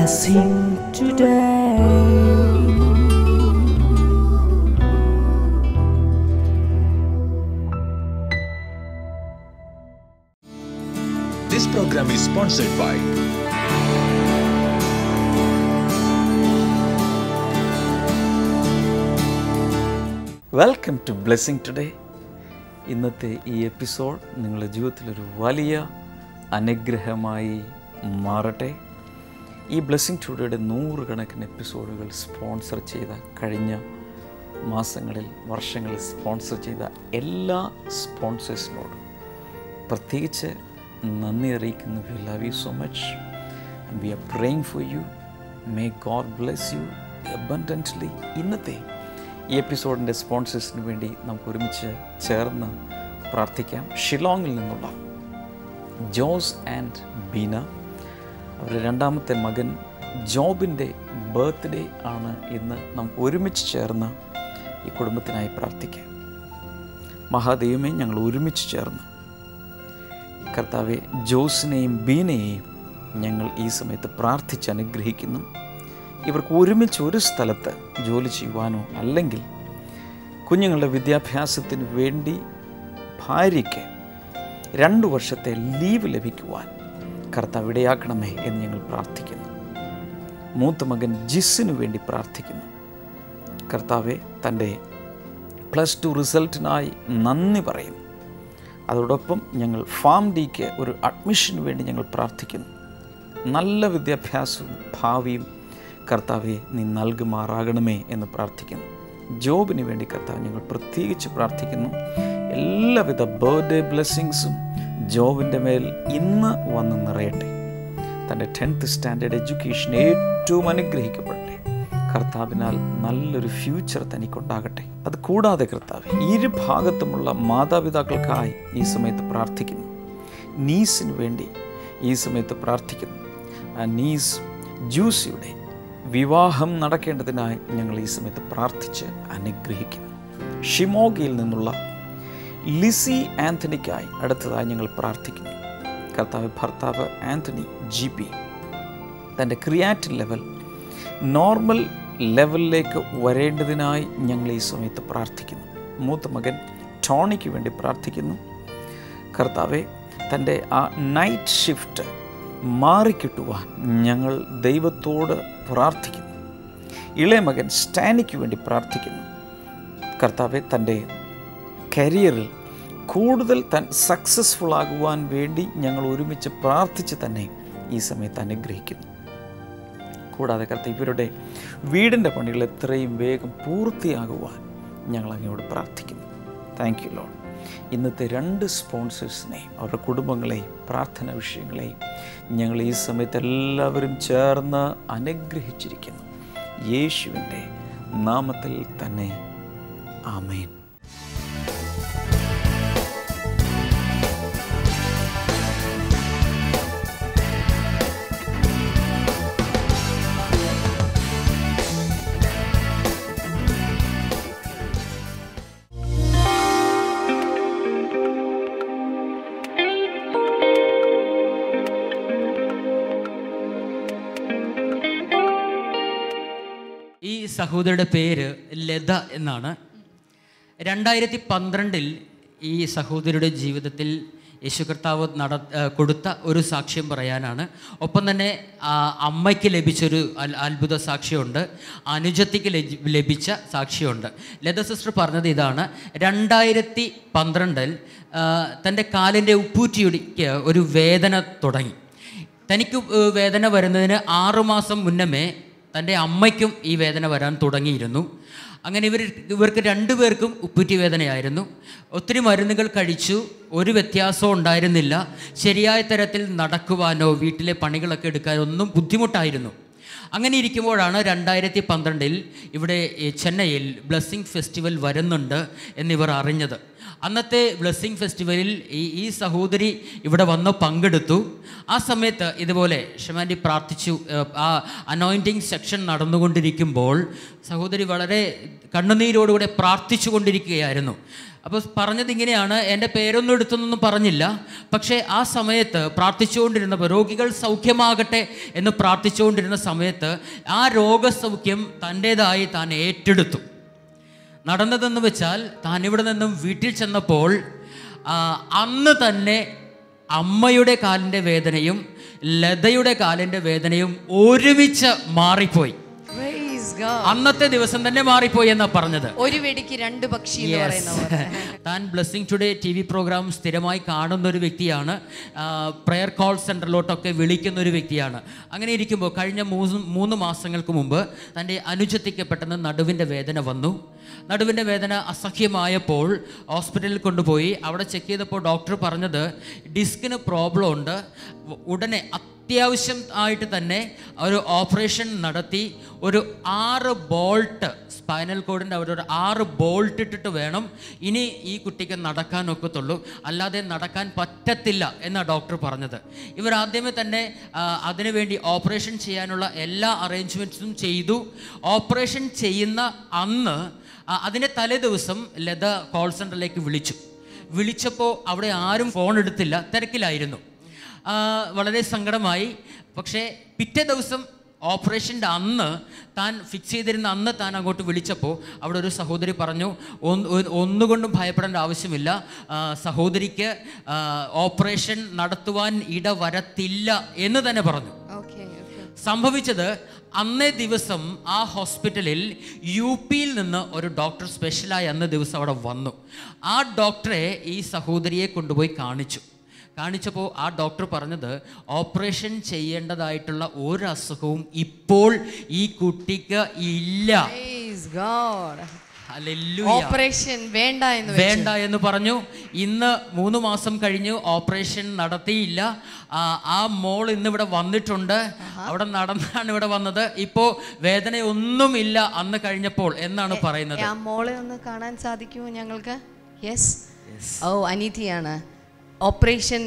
blessing today. This program is sponsored by welcome to blessing today. ഇന്നത്തെ ഈ episode നിങ്ങളുടെ ജീവിതത്തിലൊരു വലിയ അനുഗ്രഹമായി മാറട്ടെ. ഈ ബ്ലെസ്സിങ് ടുഡേയുടെ 100 കണക്കിന് എപ്പിസോഡുകൾ സ്പോൺസർ ചെയ്ത, കഴിഞ്ഞ മാസങ്ങളിൽ വർഷങ്ങളിൽ സ്പോൺസർ ചെയ്ത എല്ലാ സ്പോൺസേഴ്സിനോടും പ്രത്യേകിച്ച് നന്ദി അറിയിക്കുന്നു. We love you so much and we R praying for you. May God bless you അബൻഡൻ്റ്ലി. ഇന്നത്തെ ഈ എപ്പിസോഡിൻ്റെ സ്പോൺസേഴ്സിന് വേണ്ടി നമുക്ക് ഒരുമിച്ച് ചേർന്ന് പ്രാർത്ഥിക്കാം. ഷിലോങ്ങിൽ നിന്നുള്ള ജോസ് ആൻഡ് ബീന, അവരുടെ 2ാമത്തെ മകൻ ജോബിൻ്റെ ബർത്ത്ഡേ ആണ് ഇന്ന്. നമുക്ക് ഒരുമിച്ച് ചേർന്ന് ഈ കുടുംബത്തിനായി പ്രാർത്ഥിക്കാം. മഹാദൈവമേ, ഞങ്ങൾ ഒരുമിച്ച് ചേർന്ന് കർത്താവെ, ജോസിനെയും ബീനയെയും ഞങ്ങൾ ഈ സമയത്ത് പ്രാർത്ഥിച്ച് അനുഗ്രഹിക്കുന്നു. ഇവർക്ക് ഒരുമിച്ച് ഒരു സ്ഥലത്ത് ജോലി ചെയ്യുവാനോ അല്ലെങ്കിൽ കുഞ്ഞുങ്ങളുടെ വിദ്യാഭ്യാസത്തിന് വേണ്ടി ഭാര്യയ്ക്ക് 2 വർഷത്തെ ലീവ് ലഭിക്കുവാൻ കർത്താവ് ഇടയാക്കണമേ എന്ന് ഞങ്ങൾ പ്രാർത്ഥിക്കുന്നു. മൂത്ത മകൻ ജിസ്സിനു വേണ്ടി പ്രാർത്ഥിക്കുന്നു. കർത്താവെ, തൻ്റെ +2 റിസൾട്ടിനായി നന്ദി പറയുന്നു. അതോടൊപ്പം ഞങ്ങൾ ഫാം ഡിക്ക് ഒരു അഡ്മിഷന് വേണ്ടി ഞങ്ങൾ പ്രാർത്ഥിക്കുന്നു. നല്ല വിദ്യാഭ്യാസവും ഭാവിയും കർത്താവെ നീ നൽകുമാറാകണമേ എന്ന് പ്രാർത്ഥിക്കുന്നു. ജോബിന് വേണ്ടി കർത്താവ് ഞങ്ങൾ പ്രത്യേകിച്ച് പ്രാർത്ഥിക്കുന്നു. എല്ലാവിധ ബർത്ത്ഡേ ബ്ലെസ്സിങ്സും ജോബിൻ്റെ മേൽ ഇന്ന് വന്ന് നിറയട്ടെ. തൻ്റെ 10th സ്റ്റാൻഡേർഡ് എഡ്യൂക്കേഷൻ ഏറ്റവും അനുഗ്രഹിക്കപ്പെടട്ടെ. കർത്താവിനാൽ നല്ലൊരു ഫ്യൂച്ചർ തനിക്കുണ്ടാകട്ടെ. അത് കൂടാതെ കർത്താവ്, ഇരുഭാഗത്തുമുള്ള മാതാപിതാക്കൾക്കായി ഈ സമയത്ത് പ്രാർത്ഥിക്കുന്നു. നീസിന് വേണ്ടി ഈ സമയത്ത് പ്രാർത്ഥിക്കുന്നു. ആ നീസ് ജൂസിയുടെ വിവാഹം നടക്കേണ്ടതിനായി ഞങ്ങൾ ഈ സമയത്ത് പ്രാർത്ഥിച്ച് അനുഗ്രഹിക്കുന്നു. ഷിമോഗയിൽ നിന്നുള്ള ലിസി ആന്റണിക്കായി അടുത്തതായി ഞങ്ങൾ പ്രാർത്ഥിക്കുന്നു. കർത്താവ്, ഭർത്താവ് ആന്റണി GP തൻ്റെ ക്രിയാറ്റിൻ ലെവൽ നോർമൽ ലെവലിലേക്ക് വരേണ്ടതിനായി ഞങ്ങൾ ഈ സമയത്ത് പ്രാർത്ഥിക്കുന്നു. മൂത്ത മകൻ ടോണിക്ക് വേണ്ടി പ്രാർത്ഥിക്കുന്നു. കർത്താവെ, തൻ്റെ ആ നൈറ്റ് ഷിഫ്റ്റ് മാറിക്കിട്ടുവാൻ ഞങ്ങൾ ദൈവത്തോട് പ്രാർത്ഥിക്കുന്നു. ഇളയ മകൻ സ്റ്റാനിക്ക് വേണ്ടി പ്രാർത്ഥിക്കുന്നു. കർത്താവെ, തൻ്റെ കരിയറിൽ കൂടുതൽ സക്സസ്ഫുൾ ആകുവാൻ വേണ്ടി ഞങ്ങൾ ഒരുമിച്ച് പ്രാർത്ഥിച്ച് തന്നെ ഈ സമയത്ത് അനുഗ്രഹിക്കുന്നു. കൂടാതെ കർത്താവ്, ഇവരുടെ വീടിൻ്റെ പണികൾ എത്രയും വേഗം പൂർത്തിയാകുവാൻ ഞങ്ങൾ അങ്ങയോട് പ്രാർത്ഥിക്കുന്നു. Thank you Lord. ഇന്നത്തെ 2 സ്പോൺസേഴ്സിനെയും അവരുടെ കുടുംബങ്ങളെയും പ്രാർത്ഥന വിഷയങ്ങളെയും ഞങ്ങൾ ഈ സമയത്ത് എല്ലാവരും ചേർന്ന് അനുഗ്രഹിച്ചിരിക്കുന്നു. യേശുവിൻ്റെ നാമത്തിൽ തന്നെ ആമേൻ. ഈ സഹോദരിയുടെ പേര് ലത എന്നാണ്. 2012 ഈ സഹോദരിയുടെ ജീവിതത്തിൽ യേശു കർത്താവ് കൊടുത്ത ഒരു സാക്ഷ്യം പറയാനാണ്. ഒപ്പം തന്നെ അമ്മയ്ക്ക് ലഭിച്ചൊരു അത്ഭുത സാക്ഷ്യമുണ്ട്, അനുജത്തിക്ക് ലഭിച്ച സാക്ഷ്യമുണ്ട്. ലത സിസ്റ്റർ പറഞ്ഞത് ഇതാണ്: 2012 തൻ്റെ കാലിൻ്റെ ഉപ്പൂറ്റിക്ക് ഒരു വേദന തുടങ്ങി. തനിക്ക് വേദന വരുന്നതിന് 6 മാസം മുന്നമേ തൻ്റെ അമ്മയ്ക്കും ഈ വേദന വരാൻ തുടങ്ങിയിരുന്നു. അങ്ങനെ ഇവർക്ക് 2 പേർക്കും ഉപ്പൂറ്റി വേദനയായിരുന്നു. ഒത്തിരി മരുന്നുകൾ കഴിച്ചു, ഒരു വ്യത്യാസവും ഉണ്ടായിരുന്നില്ല. ശരിയായ തരത്തിൽ നടക്കുവാനോ വീട്ടിലെ പണികളൊക്കെ എടുക്കാനോ ഒന്നും ബുദ്ധിമുട്ടായിരുന്നു. അങ്ങനെ ഇരിക്കുമ്പോഴാണ് 2012 ഇവിടെ ചെന്നൈയിൽ ബ്ലെസ്സിങ് ഫെസ്റ്റിവൽ വരുന്നുണ്ട് എന്നിവർ അറിഞ്ഞത്. അന്നത്തെ ബ്ലെസ്സിങ് ഫെസ്റ്റിവലിൽ ഈ സഹോദരി ഇവിടെ വന്ന് പങ്കെടുത്തു. ആ സമയത്ത് ഇതുപോലെ ഷമാൻഡി പ്രാർത്ഥിച്ചു. ആ അനോയിൻറ്റിങ് സെക്ഷൻ നടന്നുകൊണ്ടിരിക്കുമ്പോൾ സഹോദരി വളരെ കണ്ണുനീരോടുകൂടെ പ്രാർത്ഥിച്ചു കൊണ്ടിരിക്കുകയായിരുന്നു. അപ്പോൾ പറഞ്ഞത് ഇങ്ങനെയാണ്, എൻ്റെ പേരൊന്നും എടുത്തൊന്നും പറഞ്ഞില്ല, പക്ഷേ ആ സമയത്ത് പ്രാർത്ഥിച്ചുകൊണ്ടിരുന്നപ്പോൾ രോഗികൾ സൗഖ്യമാകട്ടെ എന്ന് പ്രാർത്ഥിച്ചുകൊണ്ടിരുന്ന സമയത്ത് ആ രോഗസൗഖ്യം തൻ്റേതായി താൻ ഏറ്റെടുത്തു. നടന്നതെന്ന് വെച്ചാൽ താൻ ഇവിടെ നിന്നും വീട്ടിൽ ചെന്നപ്പോൾ അന്ന് തന്നെ അമ്മയുടെ കാലിൻ്റെ വേദനയും ലതയുടെ കാലിൻ്റെ വേദനയും ഒരുമിച്ച് മാറിപ്പോയി. അന്നത്തെ ദിവസം തന്നെ മാറിപ്പോയി എന്നാ പറഞ്ഞത്. ഒരു വെടിക്ക് രണ്ട് പക്ഷി എന്ന് പറയുന്നത്. താൻ ബ്ലെസ്സിങ് ടുഡേ TV പ്രോഗ്രാം സ്ഥിരമായി കാണുന്ന ഒരു വ്യക്തിയാണ്. പ്രെയർ കോൾ സെൻറ്ററിലോട്ടൊക്കെ വിളിക്കുന്ന ഒരു വ്യക്തിയാണ്. അങ്ങനെ ഇരിക്കുമ്പോൾ കഴിഞ്ഞ 3 മാസങ്ങൾക്ക് മുമ്പ് തൻ്റെ അനുജത്തിക്ക് പെട്ടെന്ന് നടുവിൻ്റെ വേദന വന്നു. നടുവിൻ്റെ വേദന അസഹ്യമായപ്പോൾ ഹോസ്പിറ്റലിൽ കൊണ്ടുപോയി. അവിടെ ചെക്ക് ചെയ്തപ്പോൾ ഡോക്ടർ പറഞ്ഞത് ഡിസ്കിന് പ്രോബ്ലം ഉണ്ട്, ഉടനെ അത്യാവശ്യം ആയിട്ട് തന്നെ ഒരു ഓപ്പറേഷൻ നടത്തി ഒരു 6 ബോൾട്ട് സ്പൈനൽ കോഡിൻ്റെ അവരൊരു 6 ബോൾട്ട് ഇട്ടിട്ട് വേണം ഇനി ഈ കുട്ടിക്ക് നടക്കാനൊക്കത്തുള്ളൂ, അല്ലാതെ നടക്കാൻ പറ്റത്തില്ല എന്നാണ് ഡോക്ടർ പറഞ്ഞത്. ഇവർ ആദ്യമേ തന്നെ അതിനുവേണ്ടി ഓപ്പറേഷൻ ചെയ്യാനുള്ള എല്ലാ അറേഞ്ച്മെൻറ്റ്സും ചെയ്തു. ഓപ്പറേഷൻ ചെയ്യുന്ന അന്ന് അതിൻ്റെ തലേ ദിവസം ലത കോൾ സെൻറ്ററിലേക്ക് വിളിച്ചപ്പോൾ അവിടെ ആരും ഫോൺ എടുത്തില്ല, തിരക്കിലായിരുന്നു. വളരെ സങ്കടമായി. പക്ഷേ പിറ്റേ ദിവസം ഓപ്പറേഷൻ്റെ അന്ന് താൻ ഫിക്സ് ചെയ്തിരുന്ന അന്ന് താൻ അങ്ങോട്ട് വിളിച്ചപ്പോൾ അവിടെ ഒരു സഹോദരി പറഞ്ഞു, ഒന്നുകൊണ്ടും ഭയപ്പെടേണ്ട ആവശ്യമില്ല, സഹോദരിക്ക് ഓപ്പറേഷൻ നടത്തുവാൻ ഇടവരത്തില്ല എന്ന് തന്നെ പറഞ്ഞു. സംഭവിച്ചത് അന്നേ ദിവസം ആ ഹോസ്പിറ്റലിൽ UP നിന്ന് ഒരു ഡോക്ടർ സ്പെഷ്യലായി അന്ന് ദിവസം അവിടെ വന്നു. ആ ഡോക്ടറെ ഈ സഹോദരിയെ കൊണ്ടുപോയി കാണിച്ചപ്പോൾ ആ ഡോക്ടർ പറഞ്ഞത് ഓപ്പറേഷൻ ചെയ്യേണ്ടതായിട്ടുള്ള ഒരു അസുഖവും ഇപ്പോൾ ഈ കുട്ടിക്ക് ഇല്ല. ഓപ്പറേഷൻ വേണ്ട എന്ന് പറഞ്ഞു. ഇന്ന് 3 മാസം കഴിഞ്ഞു, ഓപ്പറേഷൻ നടത്തിയില്ല. ആ മോൾ ഇന്നിവിടെ വന്നിട്ടുണ്ട്, അവിടെ നടന്നാണ് ഇവിടെ വന്നത്. ഇപ്പോ വേദനയൊന്നുമില്ല അന്ന് കഴിഞ്ഞപ്പോൾ എന്നാണ് പറയുന്നത്. ആ മോളെ ഒന്ന് കാണാൻ സാധിക്കുമോ ഞങ്ങൾക്ക്? യെസ്. ഓ, അനീതിയാണ്. ഓപ്പറേഷൻ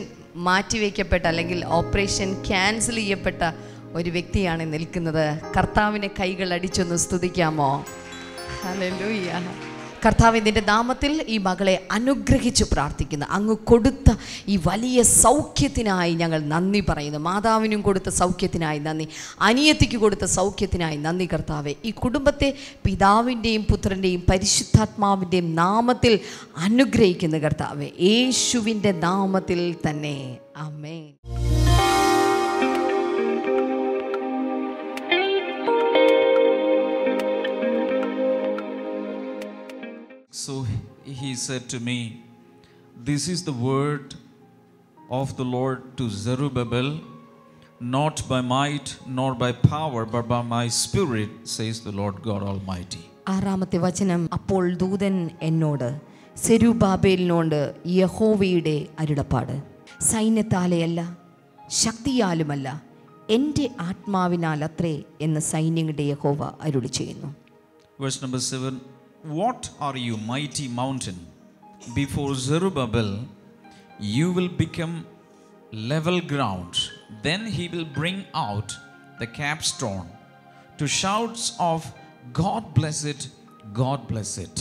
മാറ്റിവെക്കപ്പെട്ട അല്ലെങ്കിൽ ഓപ്പറേഷൻ ക്യാൻസൽ ചെയ്യപ്പെട്ട ഒരു വ്യക്തിയാണ് നിൽക്കുന്നത്. കർത്താവിനെ കൈകൾ അടിച്ചൊന്ന് സ്തുതിക്കാമോ? ഹല്ലേലൂയ. കർത്താവിൻ്റെ നാമത്തിൽ ഈ മകളെ അനുഗ്രഹിച്ചു പ്രാർത്ഥിക്കുന്നു. അങ്ങ് കൊടുത്ത ഈ വലിയ സൗഖ്യത്തിനായി ഞങ്ങൾ നന്ദി പറയുന്നു. മാതാവിനും കൊടുത്ത സൗഖ്യത്തിനായി നന്ദി, അനിയത്തിക്ക് കൊടുത്ത സൗഖ്യത്തിനായി നന്ദി കർത്താവെ. ഈ കുടുംബത്തെ പിതാവിൻ്റെയും പുത്രൻ്റെയും പരിശുദ്ധാത്മാവിൻ്റെയും നാമത്തിൽ അനുഗ്രഹിക്കുന്നു കർത്താവെ, യേശുവിൻ്റെ നാമത്തിൽ തന്നെ. ആമേൻ. So he said to me, "This is the word of the Lord to Zerubbabel, not by might nor by power, but by my spirit, says the Lord God Almighty." ആറാമത്തെ വചനം, അപ്പോൾ ദൂതൻ എന്നോട് സെരുബാബേലിനോട് യഹോവയുടെ അരുളപ്പാട്, സൈന്യത്താലെയല്ല ശക്തിയാലുമല്ല എൻ്റെ ആത്മാവിനാൽ അത്രേ എന്ന് സൈന്യങ്ങളുടെ യഹോവ അരുളി ചെയ്യുന്നു. Verse number 7, "What are you, mighty mountain? Before Zerubbabel you will become level ground. Then he will bring out the capstone to shouts of God bless it, God bless it."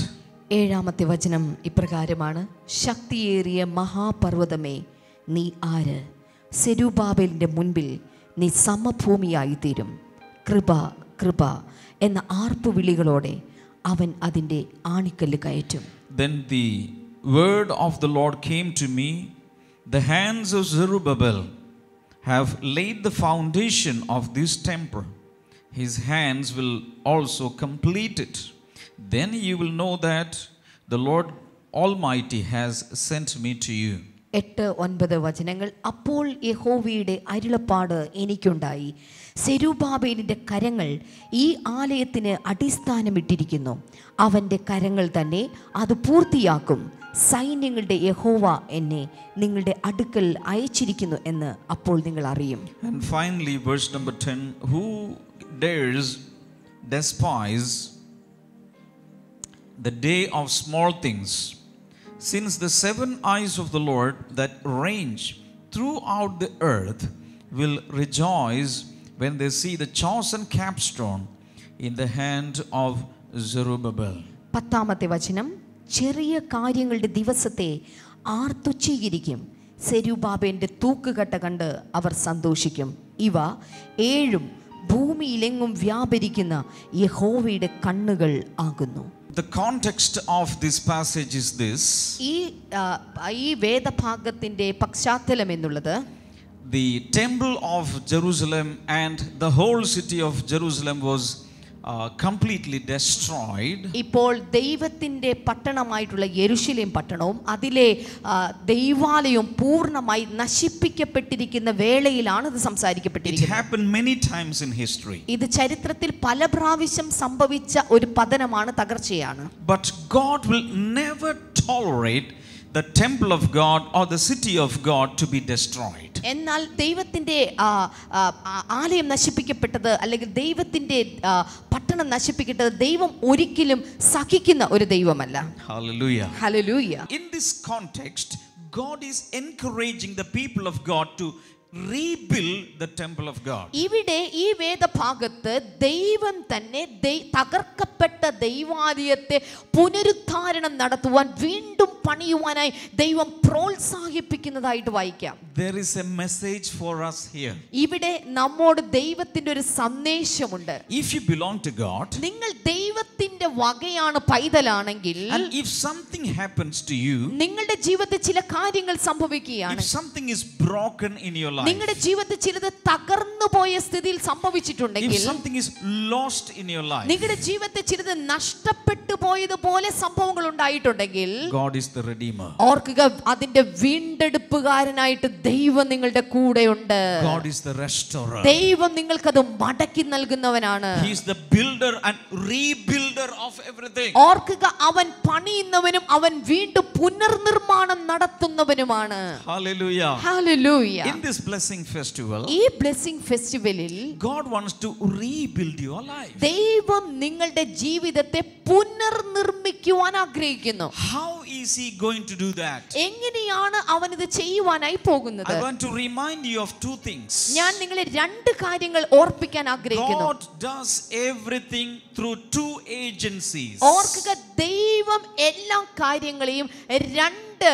ഏഴാമത്തെ വചനം ഇപ്രകാരമാണ്, ശക്തിയേറിയ മഹാപർവ്വതമേ നീ ആര്? സെരുബാബേലിൻ്റെ മുൻപിൽ നീ സമഭൂമിയായിത്തീരും. കൃപ കൃപ എന്ന ആർപ്പുവിളികളോടെ അവൻ അതിൻ്റെ ആണിക്കല്ല് കയറ്റും. Then the word of the Lord came to me, the hands of Zerubbabel have laid the foundation of this temple. His hands will also complete it. Then you will know that the Lord Almighty has sent me to you. 8-9 വചനങ്ങൾ. അപ്പോൾ യഹോവയുടെ അരുളപ്പാട് എനിക്കുണ്ടായി, സെരുബാബേലിൻ്റെ കരങ്ങൾ ഈ ആലയത്തിന് അടിസ്ഥാനമിട്ടിരിക്കുന്നു, അവൻ്റെ കരങ്ങൾ തന്നെ അത് പൂർത്തിയാക്കും. സൈന്യങ്ങളുടെ യഹോവ എന്നെ നിങ്ങളുടെ അടുക്കൽ അയച്ചിരിക്കുന്നു എന്ന് അപ്പോൾ നിങ്ങൾ അറിയും. And finally verse number 10, who dares despise the day of small things? Since the 7 eyes of the Lord that range throughout the earth will rejoice when they see the chosen capstone in the hand of Zerubbabel. 10ാമത്തെ വചനം, ചെറിയ കാര്യങ്ങളുടെ ദിവസത്തെ ആർത്തുച്ചീകരിക്കും, സെരുബാബേലിന്റെ തൂക്കുകട്ട കണ്ട് അവർ സന്തോഷിക്കും. ഇവ 7 ഭൂമിയിലെങ്ങും വ്യാപരിക്കുന്ന യഹോവയുടെ കണ്ണുകൾ ആകുന്നു. The context of this passage is this. ഈ വേദഭാഗത്തിന്റെ പശ്ചാത്തലം എന്നുള്ളത്, the temple of Jerusalem and the whole city of Jerusalem was completely destroyed. ഇപ്പോൾ ദൈവത്തിന്റെ പട്ടണമായിട്ടുള്ള യെരുശലേം പട്ടണവും അതിലെ ദൈവാലയവും പൂർണ്ണമായി നശിപ്പിക്കപ്പെട്ടിരിക്കുന്ന വേളയിലാണ് ഇത് സംസാരിക്കപ്പെട്ടിരിക്കുന്നത്. It happened many times in history. ഇത് ചരിത്രത്തിൽ പല പ്രാവശ്യം സംഭവിച്ച ഒരു പതനമാണ്, തകർച്ചയാണ്. But God will never tolerate the temple of God or the city of God to be destroyed. എന്നാൽ ദൈവത്തിന്റെ ആലയം നശിപ്പിക്കപ്പെട്ടത് അല്ലെങ്കിൽ ദൈവത്തിന്റെ പട്ടണം നശിപ്പിക്കപ്പെട്ടത് ദൈവം ഒരിക്കലും സഹിക്കുന്ന ഒരു ദൈവമല്ല. Hallelujah. Hallelujah. In this context, God is encouraging the people of God to rebuild the temple of God. ഇവിടെ ഈ വേദഭാഗത്ത് ദൈവം തന്നെ തകർക്കപ്പെട്ട ദൈവാലയത്തെ പുനരുദ്ധാരണം നടത്തുവാൻ വീണ്ടും പണിയുവാനായി ദൈവം പ്രോത്സാഹിപ്പിക്കുന്നതായിട്ട് വായിക്കാം. There is a message for us here. ഇവിടെ നമ്മോട് ദൈവത്തിന്റെ ഒരു സന്ദേശമുണ്ട്. If you belong to God, നിങ്ങൾ ദൈവത്തിന്റെ വകയാണ്, പൈതലാണെങ്കിൽ, and if something happens to you, നിങ്ങളുടെ ജീവിതത്തിൽ ചില കാര്യങ്ങൾ സംഭവിക്കുകയാണ്, if something is broken in your life, നിങ്ങളുടെ ജീവിതത്തിൽ ചിലത് തകർന്നു പോയ സ്ഥിതിയിൽ സംഭവിച്ചിട്ടുണ്ടെങ്കിൽ, if something is lost in your life, നിങ്ങളുടെ ജീവിതത്തിൽ ചിലത് നഷ്ടപ്പെട്ടു പോയതുപോലെ സംഭവങ്ങൾ ഉണ്ടായിട്ടുണ്ടെങ്കിൽ, God is the redeemer. ഓർക്കുക, അതിന്റെ വീണ്ടെടുപ്പുകാരനായിട്ട് ദൈവം നിങ്ങളുടെ കൂടെയുണ്ട്. God is the restorer. ദൈവം നിങ്ങൾക്കത് മടക്കി നൽകുന്നവനാണ്. He is the builder and rebuilder of everything. ഓർക്കുക, അവൻ പണിയുന്നവനും അവൻ വീണ്ടും പുനർനിർമ്മാണം നടത്തുന്നവനുമാണ്. Hallelujah. Hallelujah. In this blessing festival, ഈ ബ്ലെസ്സിംഗ് ഫെസ്റ്റിവലിൽ God wants to rebuild your life. ദൈവം നിങ്ങളുടെ ജീവിതത്തെ പുനർനിർമ്മിക്കുവാൻ ആഗ്രഹിക്കുന്നു. How is he going to do that? എങ്ങനെയാണ് അവൻ ഇത് ചെയ്യുവാനായി പോകുന്നത്? I want to remind you of 2 things. ഞാൻ നിങ്ങളെ 2 കാര്യങ്ങൾ ഓർപ്പിക്കാൻ ആഗ്രഹിക്കുന്നു. God does everything through 2 agencies. ഓർക്കുക, ദൈവം എല്ലാ കാര്യങ്ങളെയും 2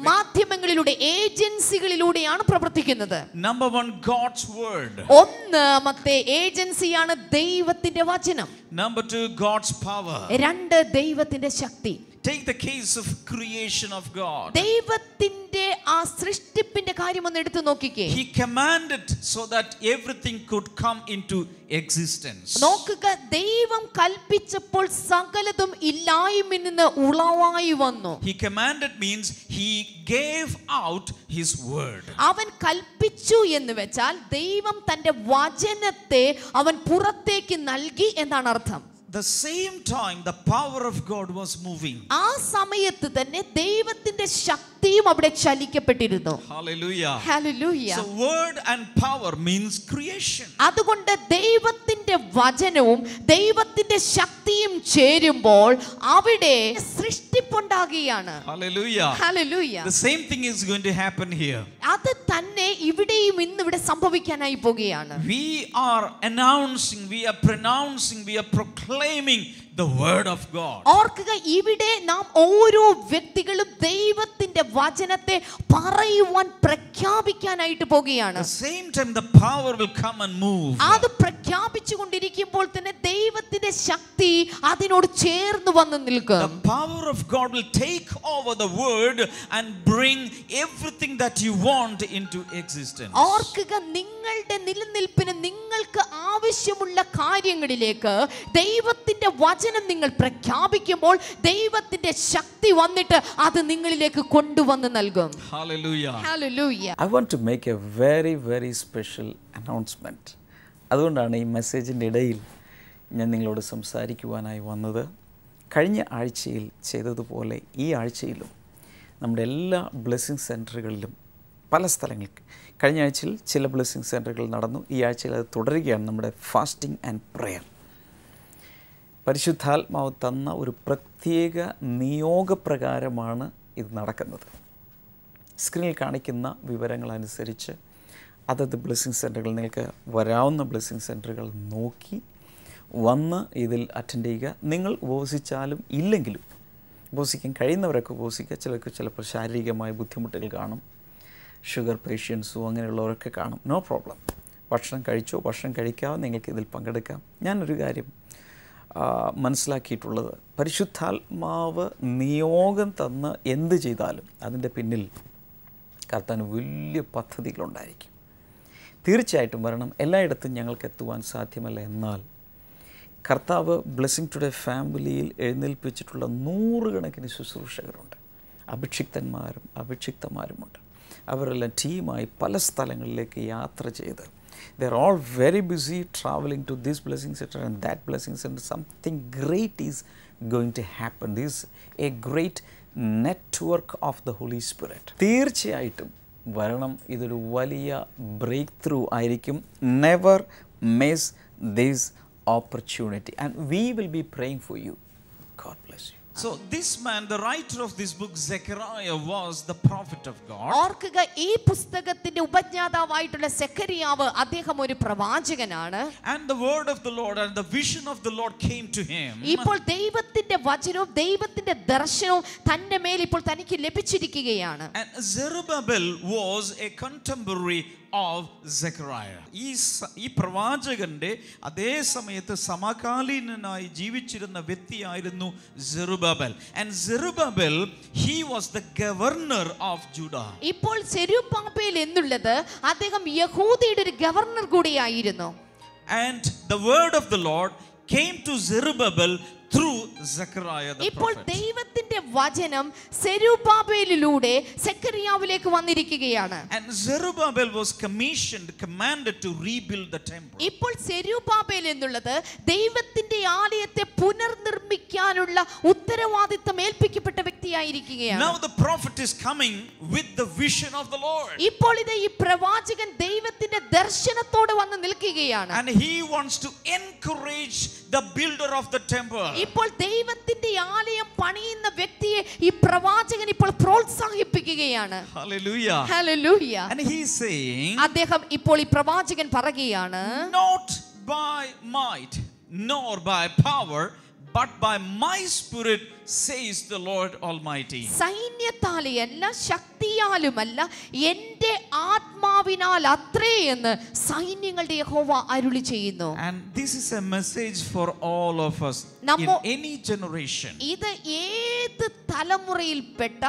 മാധ്യമങ്ങളിലൂടെ, ഏജൻസികളിലൂടെയാണ് പ്രവർത്തിക്കുന്നത്. Number 1, God's word. ഒന്നാമത്തെ ഏജൻസിയാണ് ദൈവത്തിന്റെ വചനം. Number 2, God's power. 2, ദൈവത്തിന്റെ ശക്തി. Take the case of creation of God. ദൈവത്തിന്റെ ആ സൃഷ്ടിപ്പിന്റെ കാര്യം ഒന്ന് എടുത്തു നോക്കിക്കേ. He commanded so that everything could come into existence. നോക്കുക, ദൈവം കൽപ്പിച്ചപ്പോൾ സകലതും ഇല്ലായ്മയിൽ നിന്ന് ഉളവായി വന്നു. He commanded means he gave out his word. അവൻ കൽപ്പിച്ചു എന്ന് വെച്ചാൽ ദൈവം തന്റെ വചനത്തെ അവൻ പുറത്തേക്ക് നൽകി എന്നാണ് അർത്ഥം. The same time the power of God was moving. ആ സമയത്ത് തന്നെ ദൈവത്തിന്റെ ശക്തിയും അവിടെ ചലിക്കപ്പെട്ടിരുന്നു. Hallelujah. Hallelujah. So word and power means creation. അതുകൊണ്ട് ദൈവത്തിന്റെ വചനവും ദൈവത്തിന്റെ ശക്തിയും ചേരുമ്പോൾ അവിടെ സൃഷ്ടിപ്പുണ്ടാകുകയാണ്. Hallelujah. Hallelujah. The same thing is going to happen here. അത് തന്നെ ഇവിടെയും ഇന്നിവിടെ സംഭവിക്കാനായി പോകുകയാണ്. We are announcing, we are pronouncing, we are proclaiming the word of God. ഓർക്കുക, ഇവിടെ നാം ഓരോ വ്യക്തികളും ദൈവത്തിന്റെ വചനത്തെ പറയുവാൻ പ്രഖ്യാപിക്കാനായിട്ട് പോകുകയാണ്. At the same time the power will come and move. അത് പ്രഖ്യാപിച്ചുകൊണ്ടിരിക്കുമ്പോൾ തന്നെ ദൈവത്തിന്റെ ശക്തി അതിനോട് ചേർന്ന് വന്ന് നിൽക്കും. The power of God will take over the word and bring everything that you want into existence. ഓർക്കുക, നിങ്ങളുടെ നിലനിൽപ്പിന് നിങ്ങൾക്ക് ആവശ്യമുള്ള കാര്യങ്ങളിലേക്ക് ദൈവത്തിന്റെ വചനം നിങ്ങൾ പ്രഖ്യാപിക്കുമ്പോൾ ദൈവത്തിന്റെ ശക്തി വന്നിട്ട് അത് നിങ്ങളിലേക്ക് കൊണ്ടുവന്ന് നൽകും. Hallelujah. Hallelujah. I want to make a very, very special announcement. അതുകൊണ്ടാണ് ഈ മെസ്സേജിൻ്റെ ഇടയിൽ ഞാൻ നിങ്ങളോട് സംസാരിക്കുവാനായി വന്നത്. കഴിഞ്ഞ ആഴ്ചയിൽ ചെയ്തതുപോലെ ഈ ആഴ്ചയിലും നമ്മുടെ എല്ലാ ബ്ലെസ്സിങ് സെൻറ്ററുകളിലും പല സ്ഥലങ്ങൾക്ക് കഴിഞ്ഞ ആഴ്ചയിൽ ചില ബ്ലെസ്സിങ് സെൻറ്ററുകൾ നടന്നു. ഈ ആഴ്ചയിൽ അത് തുടരുകയാണ്. നമ്മുടെ ഫാസ്റ്റിംഗ് ആൻഡ് പ്രെയർ, പരിശുദ്ധാത്മാവ് തന്ന ഒരു പ്രത്യേക നിയോഗപ്രകാരമാണ് ഇത് നടക്കുന്നത്. സ്ക്രീനിൽ കാണിക്കുന്ന വിവരങ്ങളനുസരിച്ച് അതത് ബ്ലെസ്സിങ് സെൻറ്ററുകൾ, നിങ്ങൾക്ക് വരാവുന്ന ബ്ലെസ്സിങ് സെൻറ്ററുകൾ നോക്കി വന്ന് ഇതിൽ അറ്റൻഡ് ചെയ്യുക. നിങ്ങൾ ഉപവസിച്ചാലും ഇല്ലെങ്കിലും, ഉപവസിക്കാൻ കഴിയുന്നവരൊക്കെ ഉപവസിക്കുക. ചിലർക്ക് ചിലപ്പോൾ ശാരീരികമായ ബുദ്ധിമുട്ടുകൾ കാണും, ഷുഗർ പേഷ്യൻസും അങ്ങനെയുള്ളവരൊക്കെ കാണും. No problem. ഭക്ഷണം കഴിച്ചോ ഭക്ഷണം കഴിക്കാതെ നിങ്ങൾക്ക് ഇതിൽ പങ്കെടുക്കാം. ഞാനൊരു കാര്യം മനസ്സിലാക്കിയിട്ടുള്ളത്, പരിശുദ്ധാത്മാവ് നിയോഗം തന്ന് എന്ത് ചെയ്താലും അതിൻ്റെ പിന്നിൽ കർത്താവിന് വലിയ പദ്ധതികളുണ്ടായിരിക്കും. തീർച്ചയായിട്ടും വരണം. എല്ലായിടത്തും ഞങ്ങൾക്ക് എത്തുവാൻ സാധ്യമല്ല. എന്നാൽ കർത്താവ് ബ്ലെസ്സിങ് ടുഡേ ഫാമിലിയിൽ എഴുന്നേൽപ്പിച്ചിട്ടുള്ള 100 കണക്കിന് ശുശ്രൂഷകരുണ്ട്. അഭിഷിക്തന്മാരും അഭിഷിക്തമാരുമുണ്ട്. അവരെല്ലാം ടീമായി പല സ്ഥലങ്ങളിലേക്ക് യാത്ര ചെയ്ത് they are all very busy traveling to this blessing center and that blessing center. Something great is going to happen. This is a great network of the Holy Spirit. തീർച്ചയായിട്ടും വരണം. ഇതൊരു വലിയ ബ്രേക്ക് ത്രൂ ആയിരിക്കും. Never miss this opportunity and we will be praying for you. God bless you. So this man, the writer of this book, Zechariah, was the prophet of God. ഓർക്കുക, ഈ പുസ്തകത്തിന്റെ ഉപജ്ഞാതാവായിട്ടുള്ള സെഖരിയാവ് അദ്ദേഹം ഒരു പ്രവാചകനാണ്. And the word of the Lord and the vision of the Lord came to him. ഇപ്പോൾ ദൈവത്തിന്റെ വചനവും ദൈവത്തിന്റെ ദർശനവും തന്റെ മേൽ ഇപ്പോൾ തനിക്ക് ലഭിച്ചിരിക്കുകയാണ്. And Zerubbabel was a contemporary of Zechariah. ഈ പ്രവാചകന്റെ അതേ സമയത്ത് സമകാലീനനായി ജീവിച്ചിരുന്ന വ്യക്തിയായിരുന്നു Zerubbabel. And Zerubbabel, he was the governor of Judah. ഇപ്പോൾ സെരുബ്ബാബേൽ എന്നുള്ളത് അദ്ദേഹം യഹൂദയുടെ ഒരു ഗവർണർ കൂടിയായിരുന്നു. And the word of the Lord came to Zerubbabel through Zechariah the ഇപ്പോൾ prophet. ദൈവത്തിന്റെ വചനം സെരുബ്ബാബേലിലൂടെ സെഖരിയാവിലേക്ക് വന്നിരിക്കുകയാണ്. And Zerubbabel was commanded to rebuild the temple. ഇപ്പോൾ സെരുബ്ബാബേൽ എന്നുള്ളത് ദൈവത്തിന്റെ ആലയത്തെ പുനർനിർമ്മിക്കാനുള്ള ഉത്തരവാദിത്തം ഏൽപ്പിക്കപ്പെട്ട വ്യക്തിയായിരിക്കുകയാണ്. Now the prophet is coming with the vision of the Lord. ഇപ്പോൾ ഇത് ഈ പ്രവാചകൻ ദൈവത്തിന്റെ ദർശനത്തോടെ വന്ന് നിൽക്കുകയാണ്. And he wants to encourage the builder of the temple. ഇപ്പോൾ ദൈവത്തിന്റെ ആലയം പണിയുന്ന വ്യക്തിയെ ഈ പ്രവാചകൻ ഇപ്പോൾ പ്രോത്സാഹിപ്പിക്കുകയാണ്. Hallelujah. Hallelujah. And he is saying, അദ്ദേഹം ഇപ്പോൾ ഈ പ്രവാചകൻ പറയുകയാണ്, not by might nor by power but by my spirit says the Lord Almighty. സൈന്യത്താലെയല്ല ശക്തിയാലുമല്ല എൻ്റെ ആത്മാവിനാൽ അത്രേ എന്ന് സൈന്യങ്ങളുടെ യഹോവ അരുളി ചെയ്യുന്നു. And this is a message for all of us in any generation. ഇത് ഏത് തലമുറയിൽപ്പെട്ട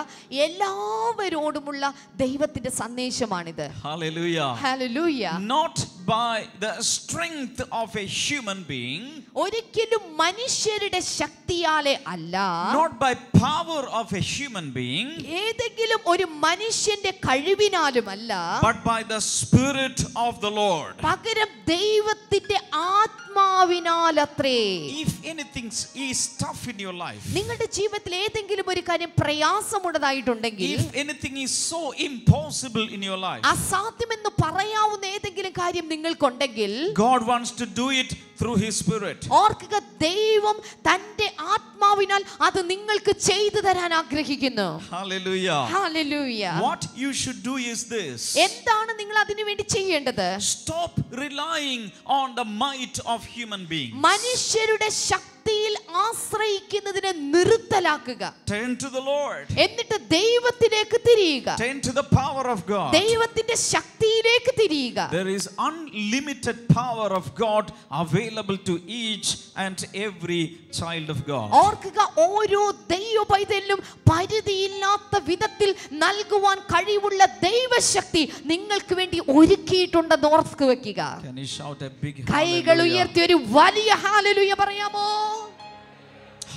എല്ലാവരോടുമുള്ള ദൈവത്തിന്റെ സന്ദേശമാണിത്. Hallelujah. Hallelujah. Not by the strength of a human being, ഒരിക്കലും മനുഷ്യരുടെ ശക്തിയാലെ അല്ല, not by power of a human being, ഏതെങ്കിലും ഒരു മനുഷ്യന്റെ കഴിവിനാലുമല്ല, but by the Spirit of the Lord. പകരം ദൈവത്തിന്റെ ആത്മാവിനാലത്രേ. If anything is tough in your life, നിങ്ങളുടെ ജീവിതത്തിൽ ഏതെങ്കിലും ഒരു കാര്യം പ്രയാസമുള്ളതായിട്ടുണ്ടെങ്കിൽ, if anything is so impossible in your life, അസാധ്യമെന്ന് പറയാവുന്ന ഏതെങ്കിലും കാര്യം നിങ്ങൾക്കുണ്ടെങ്കിൽ, God wants to do it through His Spirit. ഓർക്കുക, ദൈവം തന്റെ ആത്മാവിനാൽ അത് നിങ്ങൾക്ക് ചെയ്തു തരാൻ ആഗ്രഹിക്കുന്നു. Hallelujah. Hallelujah. What you should do is this. എന്താണ് നിങ്ങൾ അതിനു വേണ്ടി ചെയ്യേണ്ടത്? Stop relying on the might of human beings. മനുഷ്യരുടെ ശക്തിയിൽ ആശ്രയിക്കുന്നതിനെ നിർത്തലാക്കുക. Turn to the Lord. എന്നിട്ട് ദൈവത്തിലേക്ക് തിരിയുക. Turn to the power of God. ദൈവത്തിന്റെ ശക്തിയിലേക്ക് തിരിയുക. There is unlimited power of God available to each and every child of God. ഓർക്കുക, ഓരോ ദൈവ പൈതലിനും പരിധിയില്ലാത്ത വിധത്തിൽ നൽകുവാൻ കഴിവുള്ള ദൈവശക്തി നിങ്ങൾക്ക് വേണ്ടി ഒരുക്കിയിട്ടുണ്ടെന്ന് ഓർത്ത് വെക്കുക. Can you shout a big കൈകൾ ഉയർത്തി ഒരു വലിയ ഹല്ലേലൂയ പറയാമോ?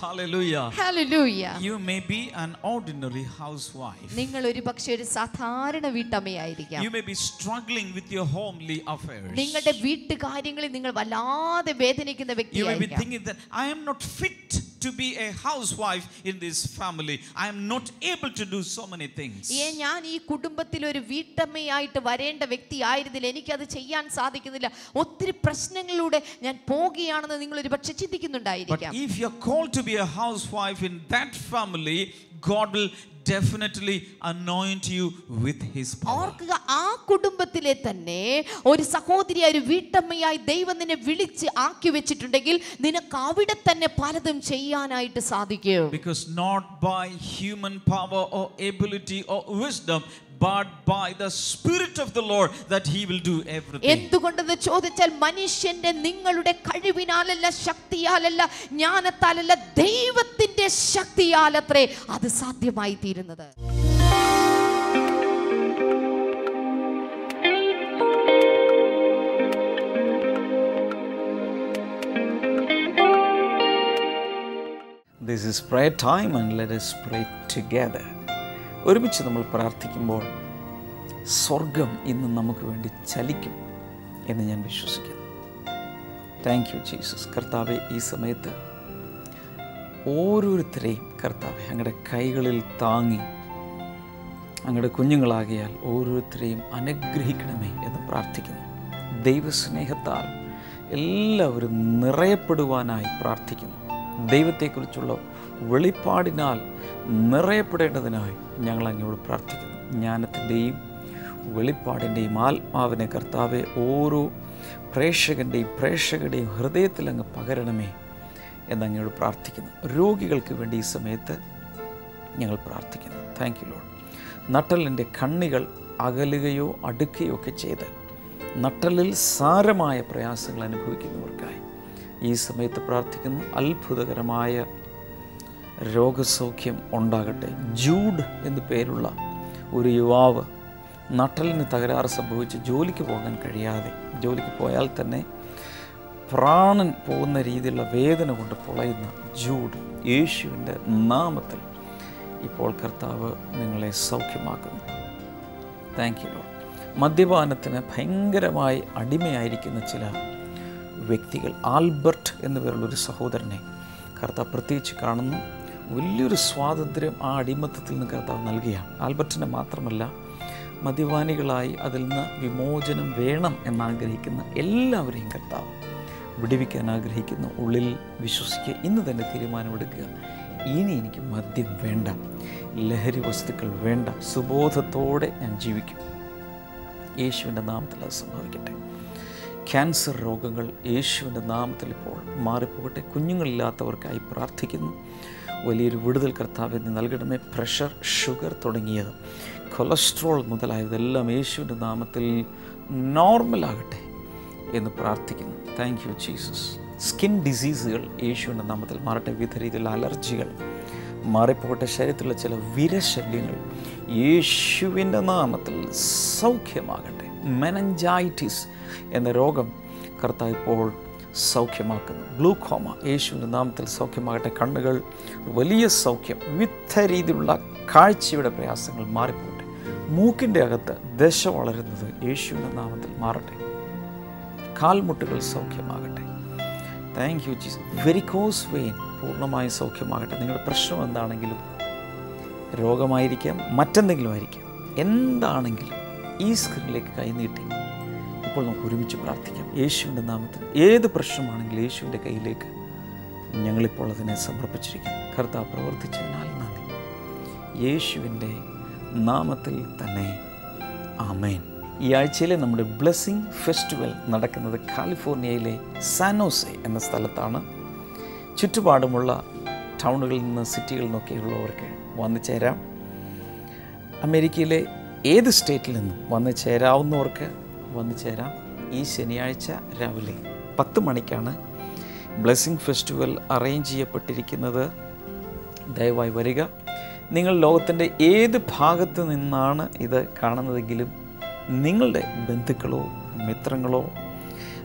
Hallelujah. Hallelujah. You may be an ordinary housewife. നിങ്ങൾ ഒരുപക്ഷേ ഒരു സാധാരണ വീട്ടമ്മയായിരിക്കാം. You may be struggling with your homely affairs. നിങ്ങളുടെ വീട്ടുകാര്യങ്ങളിൽ നിങ്ങൾ വല്ലാതെ വേദനിക്കുന്ന You may be വ്യക്തിയായിരിക്കാം. thinking that I am not fit to be a housewife in this family. I am not able to do so many things. ഞാൻ ഈ കുടുംബത്തിൽ ഒരു വീട്ടമ്മയായിട്ട് വരേണ്ട വ്യക്തിയായിരുന്നില്ല, എനിക്കത് ചെയ്യാൻ സാധിക്കുന്നില്ല, ഒത്തിരി പ്രശ്നങ്ങളിലൂടെ ഞാൻ പോകുകയാണെന്ന് നിങ്ങൾ ഒരു പക്ഷെ ചിന്തിക്കുന്നുണ്ടായിരിക്കാം. But if you are called to be a housewife in that family, God will definitely anoint you with His power. ഓർക്കുക, ആ കുടുംബത്തിലെ തന്നെ ഒരു സഹോദരിയായി, ഒരു വീട്ടമ്മയായി ദൈവം നിന്നെ വിളിച്ച് ആക്കി വെച്ചിട്ടുണ്ടെങ്കിൽ നിനക്ക് അവിടെ തന്നെ പലതും ചെയ്യാനായിട്ട് സാധിക്കും. Because not by human power or ability or wisdom, but by the Spirit of the Lord that He will do everything. എന്തുകൊണ്ടെന്ന് ചോദിച്ചാൽ മനുഷ്യന്റെ നിങ്ങളുടെ കഴിവിനാലല്ല, ശക്തിയാലല്ല, ജ്ഞാനത്താലല്ല, ദൈവത്തിന്റെ ശക്തിയാലത്രേ അത് സാധ്യമായി തീരുന്നത്. This is prayer time and let us pray together. ഒരുമിച്ച് നമ്മൾ പ്രാർത്ഥിക്കുമ്പോൾ സ്വർഗം ഇന്ന് നമുക്ക് വേണ്ടി ചലിക്കും എന്ന് ഞാൻ വിശ്വസിക്കുന്നു. Thank you Jesus. കർത്താവെ, ഈ സമയത്ത് ഓരോരുത്തരെയും കർത്താവെ അങ്ങയുടെ കൈകളിൽ താങ്ങി അങ്ങയുടെ കുഞ്ഞുങ്ങളാകിയാൽ ഓരോരുത്തരെയും അനുഗ്രഹിക്കണമേ എന്ന് പ്രാർത്ഥിക്കുന്നു. ദൈവസ്നേഹത്താൽ എല്ലാവരും നിറയപ്പെടുവാനായി പ്രാർത്ഥിക്കുന്നു. ദൈവത്തെക്കുറിച്ചുള്ള വെളിപ്പാടിനാൽ നിറയപ്പെടേണ്ടതിനായി ഞങ്ങൾ അങ്ങയോട് പ്രാർത്ഥിക്കുന്നു. ജ്ഞാനത്തിൻ്റെയും വെളിപ്പാടിൻ്റെയും ആത്മാവിനെ കർത്താവെ ഓരോ പ്രേക്ഷകരുടെയും ഹൃദയത്തിൽ അങ്ങ് പകരണമേ എന്നങ്ങയോട് പ്രാർത്ഥിക്കുന്നു. രോഗികൾക്ക് വേണ്ടി ഈ സമയത്ത് ഞങ്ങൾ പ്രാർത്ഥിക്കുന്നു. Thank you Lord. നട്ടലിൻ്റെ കണ്ണികൾ അകലുകയോ അടുക്കുകയോ ഒക്കെ ചെയ്ത് നട്ടലിൽ സാരമായ പ്രയാസങ്ങൾ അനുഭവിക്കുന്നവർക്കായി ഈ സമയത്ത് പ്രാർത്ഥിക്കുന്നു. അത്ഭുതകരമായ രോഗസൗഖ്യം ഉണ്ടാകട്ടെ. ജൂഡ് എന്നു പേരുള്ള ഒരു യുവാവ് നട്ടലിന് തകരാറ് സംഭവിച്ച് ജോലിക്ക് പോകാൻ കഴിയാതെ, ജോലിക്ക് പോയാൽ തന്നെ പ്രാണൻ പോകുന്ന രീതിയിലുള്ള വേദന കൊണ്ട് പൊളയുന്ന ജൂഡ്, യേശുവിൻ്റെ നാമത്തിൽ ഇപ്പോൾ കർത്താവ് നിങ്ങളെ സൗഖ്യമാക്കുന്നു. Thank you Lord. മദ്യപാനത്തിന് ഭയങ്കരമായി അടിമയായിരിക്കുന്ന ചില വ്യക്തികൾ, ആൽബർട്ട് എന്നു പേരുള്ളൊരു സഹോദരനെ കർത്താവ് പ്രത്യേകിച്ച് കാണുന്നു. വലിയൊരു സ്വാതന്ത്ര്യം ആ അടിമത്തത്തിൽ നിന്ന് കർത്താവ് നൽകുകയാണ്. ആൽബർട്ടിനെ മാത്രമല്ല, മദ്യപാനികളായി അതിൽ നിന്ന് വിമോചനം വേണം എന്നാഗ്രഹിക്കുന്ന എല്ലാവരെയും കർത്താവ് വിടുവിക്കാൻ ആഗ്രഹിക്കുന്ന ഉള്ളിൽ വിശ്വസിക്കുക. ഇന്ന് തന്നെ തീരുമാനമെടുക്കുക, ഇനി എനിക്ക് മദ്യം വേണ്ട, ലഹരി വസ്തുക്കൾ വേണ്ട, സുബോധത്തോടെ ഞാൻ ജീവിക്കും. യേശുവിൻ്റെ നാമത്തിൽ അത് സംഭവിക്കട്ടെ. ക്യാൻസർ രോഗങ്ങൾ യേശുവിൻ്റെ നാമത്തിൽ ഇപ്പോൾ മാറിപ്പോകട്ടെ. കുഞ്ഞുങ്ങളില്ലാത്തവർക്കായി പ്രാർത്ഥിക്കുന്നു. വലിയൊരു വിടുതൽ കർത്താവ് നീ നൽകണമേ. പ്രഷർ, ഷുഗർ തുടങ്ങിയത്, കൊളസ്ട്രോൾ മുതലായതെല്ലാം യേശുവിൻ്റെ നാമത്തിൽ നോർമലാകട്ടെ എന്ന് പ്രാർത്ഥിക്കുന്നു. Thank you Jesus. സ്കിൻ ഡിസീസുകൾ യേശുവിൻ്റെ നാമത്തിൽ മാറട്ടെ. വിവിധ രീതിയിലുള്ള അലർജികൾ മാറിപ്പോകട്ടെ. ശരീരത്തിലുള്ള ചില വിരശല്യങ്ങൾ യേശുവിൻ്റെ നാമത്തിൽ സൗഖ്യമാകട്ടെ. മെനഞ്ചൈറ്റിസ് എന്ന രോഗം കർത്താവ് ഇപ്പോൾ സൗഖ്യമാക്കുന്നു. ഗ്ലൂക്കോമ യേശുവിൻ്റെ നാമത്തിൽ സൗഖ്യമാകട്ടെ. കണ്ണുകൾ വലിയ സൗഖ്യം. വിവിധ രീതിയിലുള്ള കാഴ്ചയുടെ പ്രയാസങ്ങൾ മാറിപ്പോകട്ടെ. മൂക്കിൻ്റെ അകത്ത് ദശ വളരുന്നത് യേശുവിൻ്റെ നാമത്തിൽ മാറട്ടെ. കാൽമുട്ടുകൾ സൗഖ്യമാകട്ടെ. Thank you Jesus. Varicose vein പൂർണ്ണമായി സൗഖ്യമാകട്ടെ. നിങ്ങളുടെ പ്രശ്നം എന്താണെങ്കിലും, രോഗമായിരിക്കാം, മറ്റെന്തെങ്കിലും ആയിരിക്കാം, എന്താണെങ്കിലും ഈ സ്ക്രീനിലേക്ക് കൈനീട്ടി ഇപ്പോൾ നമുക്ക് ഒരുമിച്ച് പ്രാർത്ഥിക്കാം. യേശുവിൻ്റെ നാമത്തിൽ ഏത് പ്രശ്നമാണെങ്കിലും യേശുവിൻ്റെ കയ്യിലേക്ക് ഞങ്ങളിപ്പോൾ അതിനെ സമർപ്പിച്ചിരിക്കുന്നു. കർത്താവ് പ്രവർത്തിച്ചതിനാൽ നന്ദി. യേശുവിൻ്റെ നാമത്തിൽ തന്നെ ആമേൻ. ഈ ആഴ്ചയിലെ നമ്മുടെ ബ്ലെസ്സിങ് ഫെസ്റ്റിവൽ നടക്കുന്നത് കാലിഫോർണിയയിലെ സാനോസെ എന്ന സ്ഥലത്താണ്. ചുറ്റുപാടുമുള്ള ടൗണുകളിൽ നിന്ന്, സിറ്റികളിൽ നിന്നൊക്കെയുള്ളവർക്ക് വന്നു ചേരാം. അമേരിക്കയിലെ ഏത് സ്റ്റേറ്റിൽ നിന്നും വന്നു ചേരാവുന്നവർക്ക് വന്നു ചേരാം. ഈ ശനിയാഴ്ച രാവിലെ 10 മണിക്കാണ് ബ്ലെസ്സിങ് ഫെസ്റ്റിവൽ അറേഞ്ച് ചെയ്യപ്പെട്ടിരിക്കുന്നത്. ദയവായി വരിക. നിങ്ങൾ ലോകത്തിൻ്റെ ഏത് ഭാഗത്ത് നിന്നാണ് ഇത് കാണുന്നതെങ്കിലും നിങ്ങളുടെ ബന്ധുക്കളോ മിത്രങ്ങളോ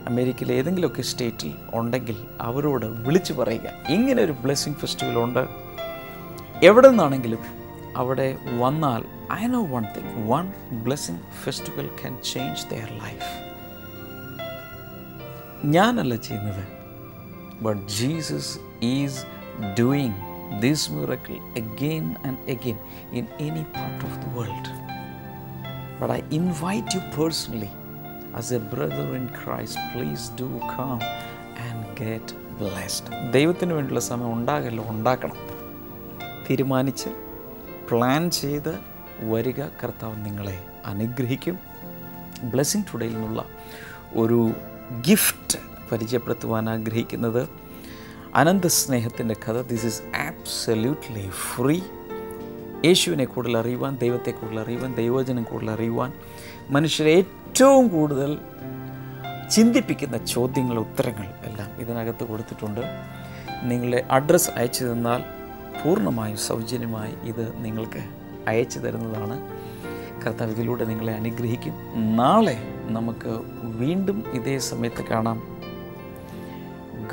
അമേരിക്കയിലെ ഏതെങ്കിലുമൊക്കെ സ്റ്റേറ്റിൽ ഉണ്ടെങ്കിൽ അവരോട് വിളിച്ചു പറയുക, ഇങ്ങനെ ഒരു ബ്ലെസ്സിങ് ഫെസ്റ്റിവൽ ഉണ്ട്. എവിടെ നിന്നാണെങ്കിലും അവിടെ വന്നാൽ I know one thing, one blessing festival can change their life. ഞാനല്ല ചെയ്യുന്നത്, but Jesus is doing this miracle again and again in any part of the world. But I invite you personally as a brother in Christ, please do come and get blessed. ദൈവത്തിന് വേണ്ടിയുള്ള സമയം ഉണ്ടാകണം. തീരുമാനിച്ച് plan ചെയ്ത് വരിക. കർത്താവ് നിങ്ങളെ അനുഗ്രഹിക്കും. ബ്ലെസ്സിങ് ടുഡേയിൽ നിന്നുള്ള ഒരു ഗിഫ്റ്റ് പരിചയപ്പെടുത്തുവാൻ ആഗ്രഹിക്കുന്നത് അനന്ത സ്നേഹത്തിൻ്റെ കഥ. This is absolutely free. യേശുവിനെ കൂടുതൽ അറിയുവാൻ, ദൈവത്തെ കൂടുതൽ അറിയുവാൻ, ദൈവവചനം കൂടുതൽ അറിയുവാൻ, മനുഷ്യരെ ഏറ്റവും കൂടുതൽ ചിന്തിപ്പിക്കുന്ന ചോദ്യങ്ങൾ, ഉത്തരങ്ങൾ എല്ലാം ഇതിനകത്ത് കൊടുത്തിട്ടുണ്ട്. നിങ്ങളുടെ അഡ്രസ്സ് അയച്ചു തന്നാൽ പൂർണ്ണമായും സൗജന്യമായി ഇത് നിങ്ങൾക്ക് അയച്ചു തരുന്നതാണ്. കർത്താവ് ഇതിലൂടെ നിങ്ങളെ അനുഗ്രഹിക്കും. നാളെ നമുക്ക് വീണ്ടും ഇതേ സമയത്ത് കാണാം.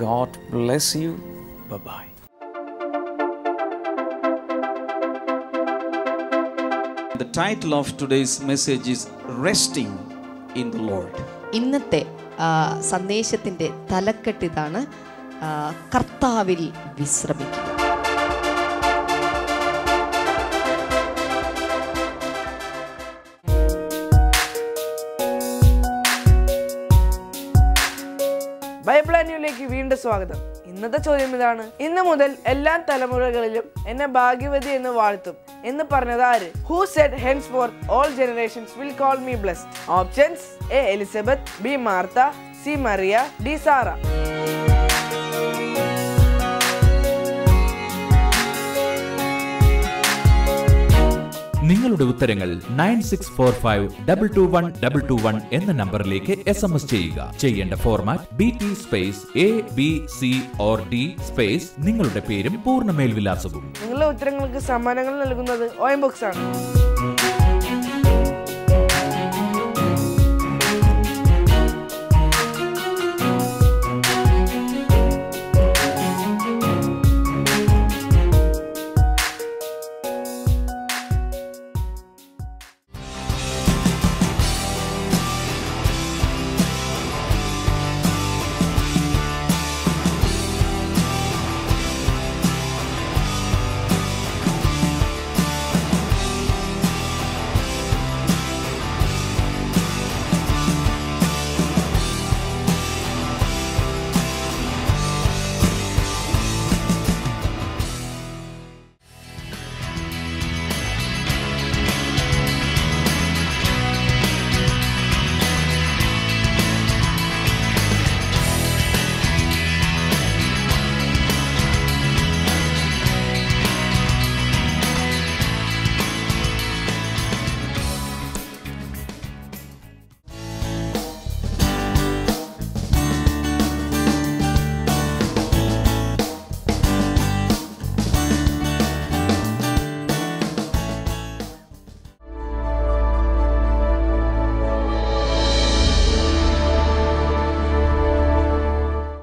God bless you. Bye-bye. The title of today's message is Resting in the Lord. ഇന്നത്തെ സന്ദേശത്തിൻ്റെ തലക്കെട്ടിതാണ് കർത്താവിൽ വിശ്രമിക്കുക. ബൈബിൾ ആന്യൂലേക്ക് വീണ്ടും സ്വാഗതം. ഇന്നത്തെ ചോദ്യം ഇതാണ്: ഇന്ന് മുതൽ എല്ലാ തലമുറകളിലും എന്നെ ഭാഗ്യവതി എന്ന് വാഴ്ത്തും എന്ന് പറഞ്ഞത് ആര്? Who said henceforth all generations will call me blessed? Options: A. Elizabeth, B. Martha, C. Maria, D. Sarah. നിങ്ങളുടെ ഉത്തരങ്ങൾ 9645221221 എന്ന നമ്പറിലേക്ക് SMS ചെയ്യുക. ചെയ്യേണ്ട format BT space ABC or D space നിങ്ങളുടെ പേരും പൂർണ്ണ മേൽവിലാസവും. നിങ്ങളുടെ ഉത്തരങ്ങൾക്ക് സമ്മാനങ്ങൾ നൽകുന്നത് OM Books ആണ്.